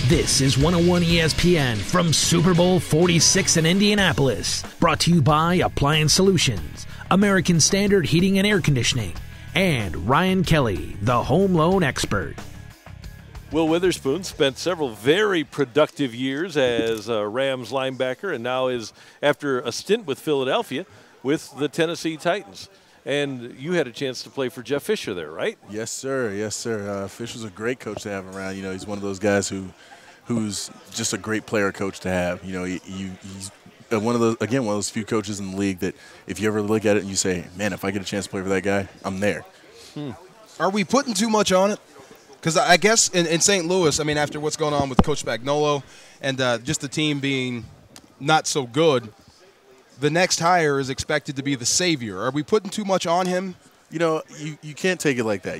This is 101 ESPN from Super Bowl 46 in Indianapolis. Brought to you by Appliance Solutions, American Standard Heating and Air Conditioning, and Ryan Kelly, the home loan expert. Will Witherspoon spent several very productive years as a Rams linebacker and now is, after a stint with Philadelphia, with the Tennessee Titans. And you had a chance to play for Jeff Fisher there, right? Yes, sir. Yes, sir. Fisher's a great coach to have around. You know, he's one of those guys who's just a great player coach to have. You know, he's one of those few coaches in the league that if you ever look at it and you say, man, if I get a chance to play for that guy, I'm there. Are we putting too much on it? Because I guess in St. Louis, I mean, after what's going on with Coach Spagnuolo and just the team being not so good, the next hire is expected to be the savior. Are we putting too much on him? You know, you can't take it like that.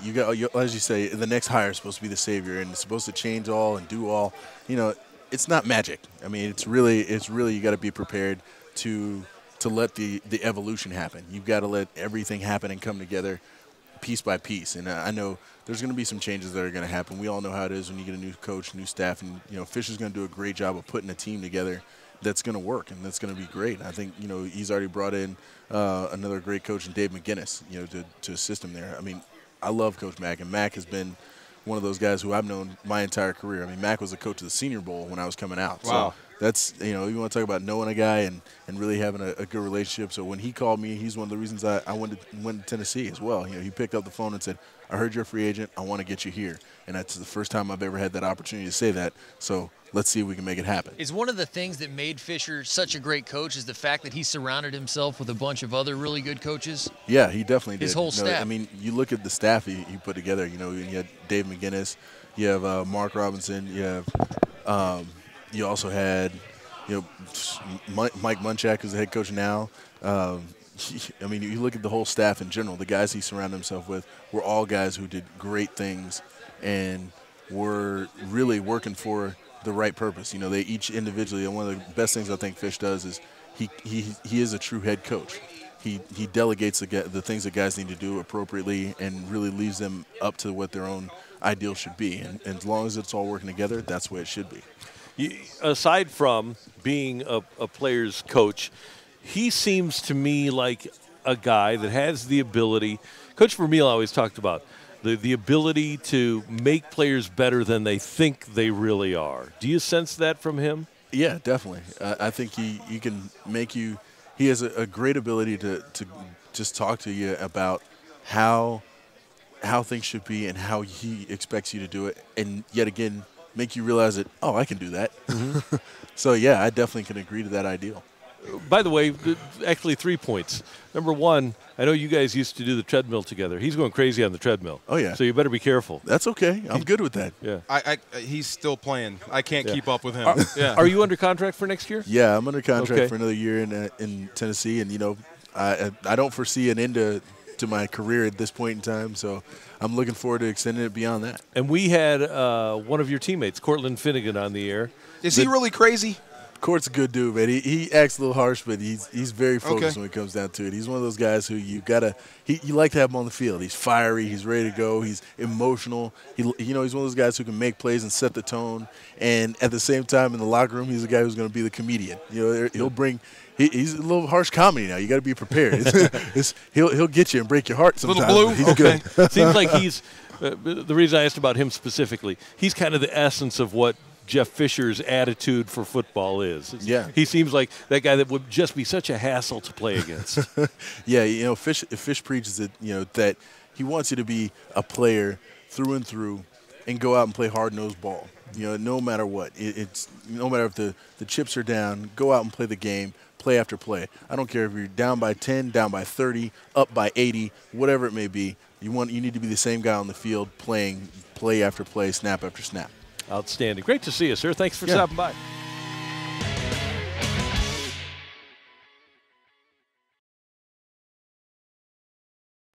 As you say, the next hire is supposed to be the savior and it's supposed to change all and do all. You know, it's not magic. I mean, it's really you got to be prepared to let the evolution happen. You've got to let everything happen and come together piece by piece. And I know there's going to be some changes that are going to happen. We all know how it is when you get a new coach, new staff, and you know Fisher's going to do a great job of putting a team together that's going to work and that's going to be great. I think he's already brought in another great coach in Dave McGinnis, to assist him there. I mean, I love Coach Mack, and Mack has been one of those guys who I've known my entire career. I mean, Mack was the coach of the Senior Bowl when I was coming out. Wow. So that's, you want to talk about knowing a guy and really having a good relationship. So when he called me, he's one of the reasons I went to Tennessee as well. He picked up the phone and said, I heard you're a free agent. I want to get you here. And that's the first time I've ever had that opportunity to say that. So let's see if we can make it happen. Is one of the things that made Fisher such a great coach is the fact that he surrounded himself with a bunch of other really good coaches? Yeah, he definitely did. His whole staff. I mean, you look at the staff he put together. You had Dave McGinnis, you have Mark Robinson, you have you also had Mike Munchak, who's the head coach now. I mean, you look at the whole staff in general. The guys he surrounded himself with were all guys who did great things and were really working for the right purpose. They each individually, and one of the best things I think Fish does is he is a true head coach. He delegates the things that guys need to do appropriately and really leaves them up to what their own ideal should be. And as long as it's all working together, that's the way it should be. Aside from being a player's coach, he seems to me like a guy that has the ability. Coach Vermeil always talked about the ability to make players better than they think they really are. Do you sense that from him? Yeah, definitely. I think he can make you – he has a great ability to just talk to you about how things should be and how he expects you to do it, and yet again make you realize that, oh, I can do that. Mm-hmm. So, yeah, I definitely can agree to that ideal. By the way, actually 3 points. Number one, I know you guys used to do the treadmill together. He's going crazy on the treadmill. Oh, yeah. So you better be careful. That's okay. I'm good with that. Yeah. He's still playing. I can't keep up with him. Are you under contract for next year? Yeah, I'm under contract for another year in Tennessee. And, I don't foresee an end to my career at this point in time. So I'm looking forward to extending it beyond that. And we had one of your teammates, Cortland Finnegan, on the air. Is he really crazy? Court's a good dude, man. He acts a little harsh, but he's very focused when it comes down to it. He's one of those guys who you like to have him on the field. He's fiery. He's ready to go. He's emotional. He's one of those guys who can make plays and set the tone. And at the same time, in the locker room, he's a guy who's going to be the comedian. He'll bring. He's a little harsh comedy now. You got to be prepared. He'll get you and break your heart sometimes. Little blue. He's good. Seems like he's. The reason I asked about him specifically, he's kind of the essence of what Jeff Fisher's attitude for football is. He seems like that guy that would just be such a hassle to play against. Yeah, Fish preaches it, that he wants you to be a player through and through and go out and play hard-nosed ball. No matter what. It's no matter if the chips are down, go out and play the game, play after play. I don't care if you're down by 10, down by 30, up by 80, whatever it may be. You need to be the same guy on the field playing play after play, snap after snap. Outstanding. Great to see you, sir. Thanks for stopping by.